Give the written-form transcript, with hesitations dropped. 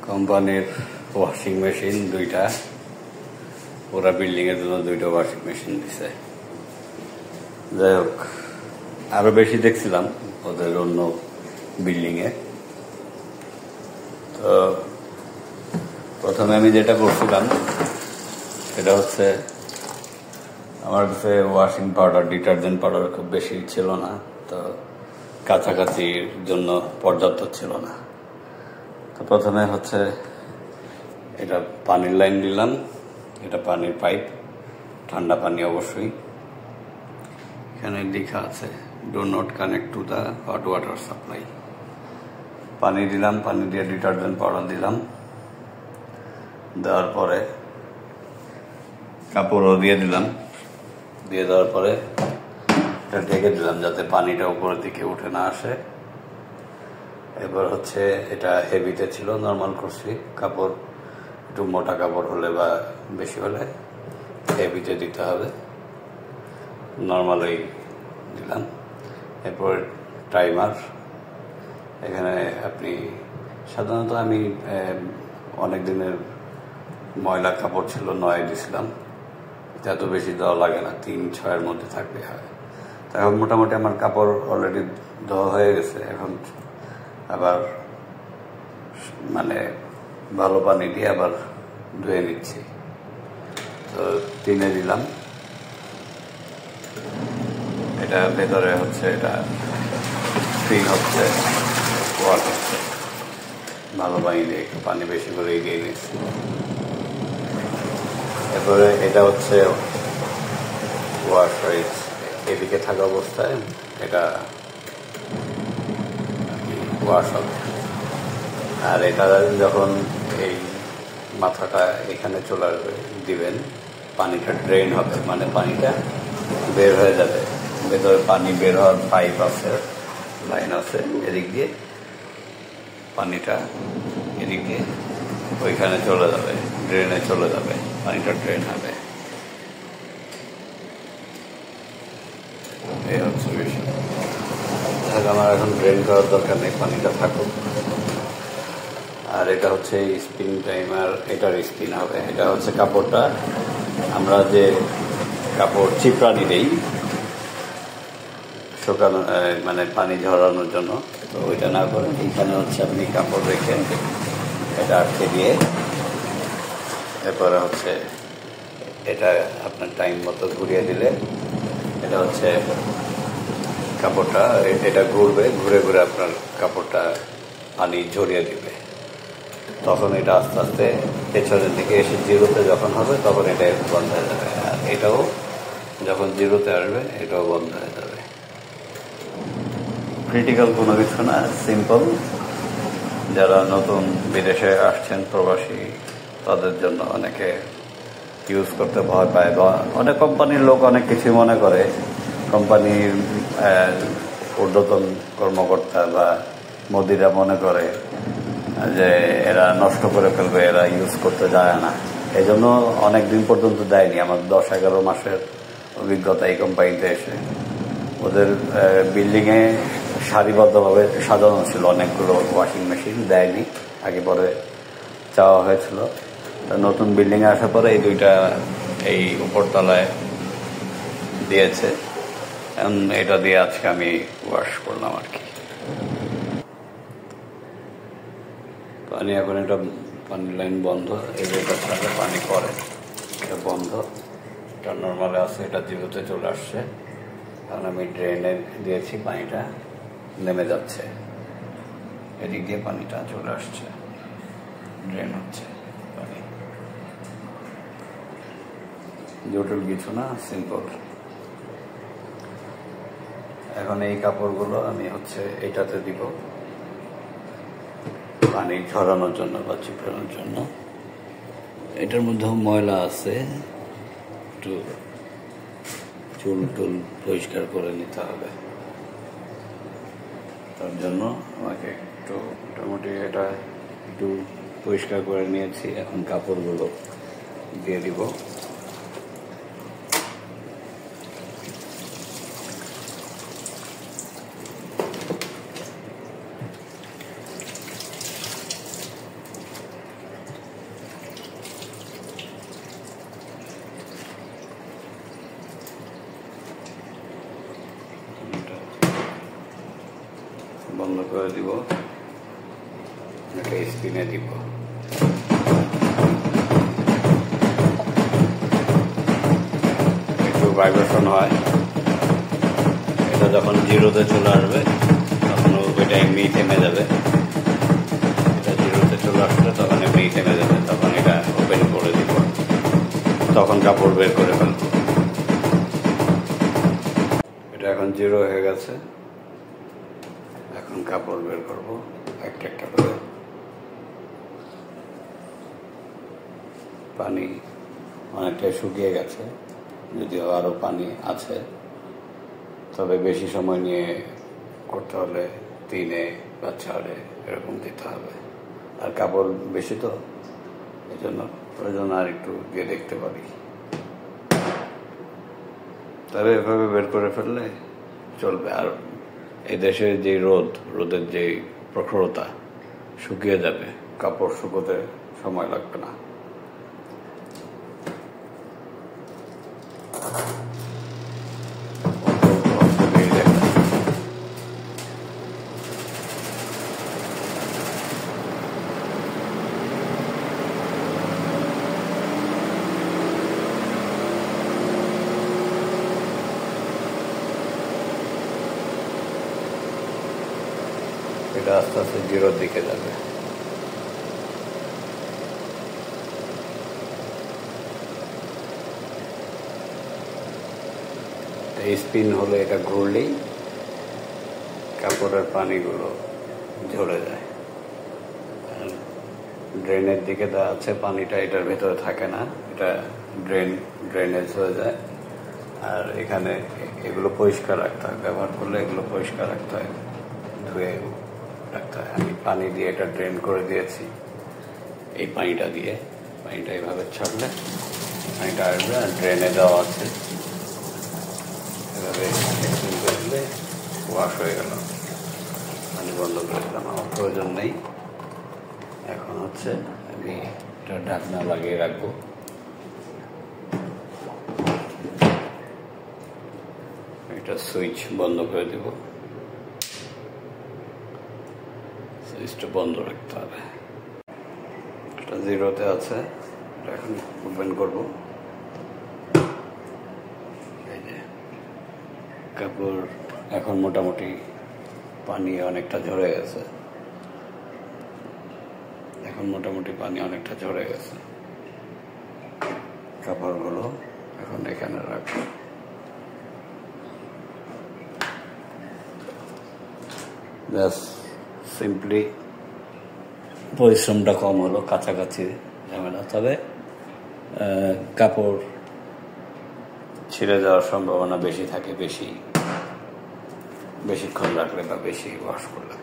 কোম্পানির washing machine দুইটা, পুরা বিল্ডিং এর জন্য দুইটা ওয়াশিং মেশিন দিছে। যাই হোক, আরো বেশি দেখছিলাম ওদের অন্য বিল্ডিং এ। তো প্রথমে আমি যেটা করছিলাম সেটা হচ্ছে, আমার কাছে ওয়াশিং পাউডার, ডিটারজেন্ট পাউডার খুব বেশি ছিল না, তো কাছাকাছির জন্য পর্যাপ্ত ছিল না। তো প্রথমে হচ্ছে এটা পানির লাইন দিলাম, এটা পানির পাইপ, ঠান্ডা পানি অবশ্যই। এখানে লেখা আছে do not connect to the hot water supply. পানি দিলাম, পানি দিয়ে ডিটারজেন্ট পাউডার দিলাম, দেওয়ার পরে কাপড়ও দিয়ে দিলাম, দিয়ে দেওয়ার পরে এটা ঢেকে দিলাম যাতে পানিটা উপরের দিকে উঠে না আসে। এবার হচ্ছে এটা হেভিতে ছিল, নর্মাল করছি। কাপড় একটু মোটা কাপড় হলে বা বেশি হলে হেভিতে দিতে হবে, নর্মালই দিলাম। এরপর টাইমার, এখানে আপনি সাধারণত আমি অনেক দিনের ময়লা কাপড় ছিল 9 দিছিলাম, এত বেশি দেওয়া লাগে না, 3-6-এর মধ্যে থাকলে হয়। এখন মোটামুটি আমার কাপড় অলরেডি ধোয়া হয়ে গেছে। এখন আবার মানে ভালো পানি দিয়ে আবার ধুয়ে নিচ্ছি। তো 3-এ দিলাম। এটা ভেতরে হচ্ছে, এটা স্পিন হচ্ছে, ওয়াশ হচ্ছে, ভালো পানি দিয়ে একটু পানি বেশি করে এগিয়ে নিচ্ছি। এরপরে এটা হচ্ছে ওয়াশ হয়েছে, এদিকে থাকা অবস্থায় এটা ওয়াশ হবে। আর এটা যখন এই মাথাটা এখানে চলে দিবেন, পানিটা ড্রেন হবে, মানে পানিটা বের হয়ে যাবে। ভেতরে পানি বের হওয়ার পাইপ আছে, লাইন আছে, এদিক দিয়ে পানিটা এদিক দিয়ে ওইখানে চলে যাবে, ড্রেনে চলে যাবে, পানিটা ড্রেন হবে। এই হচ্ছে বিষয়। আমার এখন ড্রেন করার দরকার নেই, পানিটা থাকুক। আর এটা হচ্ছে স্পিন টাইমার, এটার স্পিন হবে। এটা হচ্ছে কাপড়টা, আমরা যে কাপড় চিপড়ানি দেই শুকানো, মানে পানি ঝরানোর জন্য, তো ওইটা না করে এইখানে হচ্ছে আপনি কাপড় রেখে এটা আটকে দিয়ে এরপরে হচ্ছে এটা আপনার টাইম মতো ঘুরিয়ে দিলে এটা হচ্ছে কাপড়টা, এটা ঘুরবে, ঘুরে ঘুরে আপনার কাপড়টা পানি ঝরিয়ে দিবে। তখন এটা আস্তে আস্তে পেছনের দিকে এসে জিরোতে যখন হবে তখন এটা বন্ধ হয়ে যাবে। আর এটাও যখন জিরোতে আসবে এটাও বন্ধ হয়ে যাবে। ক্রিটিক্যাল কোনো কিছু না, সিম্পল। যারা নতুন বিদেশে আসছেন, প্রবাসী, তাদের জন্য অনেকে ইউজ করতে ভয় পায়, বা অনেক কোম্পানির লোক অনেক কিছু মনে করে। কোম্পানির ঊর্ধ্বতন কর্মকর্তা বা মোদিরা মনে করে যে এরা নষ্ট করে ফেলবে, এরা ইউজ করতে যায় না, এই জন্য অনেক দিন পর্যন্ত দেয়নি। আমার 10-11 মাসের অভিজ্ঞতা এই কোম্পানিতে এসে। ওদের বিল্ডিংয়ে সারিবদ্ধভাবে সাজানো ছিল অনেকগুলো ওয়াশিং মেশিন, দেয়নি, আগে পরে চাওয়া হয়েছিল। নতুন বিল্ডিংয়ে আসার পরে এই দুইটা এই উপরতলায় দিয়েছে। এটা দিয়ে আজকে আমি ওয়াশ করলাম আর কি। পানি এখন, এটা পানির লাইন বন্ধ, এই যেটা ছাড়া পানি পড়ে এটা বন্ধ, এটা নর্মালে আছে, এটা জিরোতে চলে আসছে। কারণ আমি ড্রেনে দিয়েছি, পানিটা নেমে যাচ্ছে, এদিক দিয়ে পানিটা চলে আসছে, ড্রেন হচ্ছে পানি। জটিল কিছু না, সিম্পল। এখন এই কাপড়গুলো আমি হচ্ছে এইটাতে দিব পানি ঝরানোর জন্য বা চিপড়ানোর জন্য। এটার মধ্যেও ময়লা আছে, একটু চুল টুল পরিষ্কার করে নিতে হবে। তার জন্য আমাকে একটু মোটামুটি এটা একটু পরিষ্কার করে নিয়েছি। এখন কাপড়গুলো দিয়ে দিব। বন্ধ করে দিব, স্পিনে দিব। একটু ভাইব্রেশন হয়, এটা যখন জিরোতে চলে আসবে তখন ওইটা এমনি থেমে যাবে। এটা জিরোতে চলে আসলে তখন এমনি থেমে যাবে, তখন এটা ওপেন করে দিব, তখন কাপড় বের করে ফেলবো। এটা এখন জিরো হয়ে গেছে, এখন কাপড় বের করবো একটা একটা করে। পানি অনেকটাই শুকিয়ে গেছে, যদিও আরো পানি আছে, তবে বেশি সময় নিয়ে করতে হলে 3 বা 4 এরকম দিতে হবে। আর কাপড় বেশি তো, এই জন্য প্রয়োজন আর একটু দিয়ে দেখতে পারি। তবে এভাবে বের করে ফেললে চলবে। আর এদেশের যে রোদের যে প্রখরতা শুকিয়ে যাবে, কাপড় শুকোতে সময় লাগবে না। এটা আস্তে আস্তে জিরোর দিকে যাবে। স্পিন হলে এটা ঘুরলেই কাপড়ের পানিগুলো ঝরে যায়। ড্রেনের দিকে যা আছে পানিটা এটার ভেতরে থাকে না, এটা ড্রেনেজ হয়ে যায়। আর এখানে এগুলো পরিষ্কার রাখতে হয়, ব্যবহার করলে এগুলো পরিষ্কার রাখতে হয়, ধুয়ে রাখতে হয়। আমি পানি দিয়ে এটা ড্রেন করে দিয়েছি, এই পানিটা এইভাবে ছাড়লে পানিটা আসবে। আর ড্রেনে দেওয়া আছে, এভাবে করলে ওয়াশ হয়ে গেল, পানি বন্ধ করে দিলাম, আমার প্রয়োজন নেই। এখন হচ্ছে আমি এটা ঢাকনা লাগিয়ে রাখবো। এটা সুইচ বন্ধ করে দেব, সুইচটা বন্ধ রাখতে হবে। এটা জিরোতে আছে, এখন ওপেন করবো। এই যে কাপড় এখন মোটামুটি পানি অনেকটা ঝরে গেছে, কাপড়গুলো এখন এখানে রাখবো। জাস্ট সিম্পলি পরিশ্রমটা কম হলো, কাছাকাছি ঝামেলা। তবে কাপড় ছিঁড়ে যাওয়ার সম্ভাবনা বেশি থাকে বেশিক্ষণ রাখলে বা বেশি ওয়াশ করলে।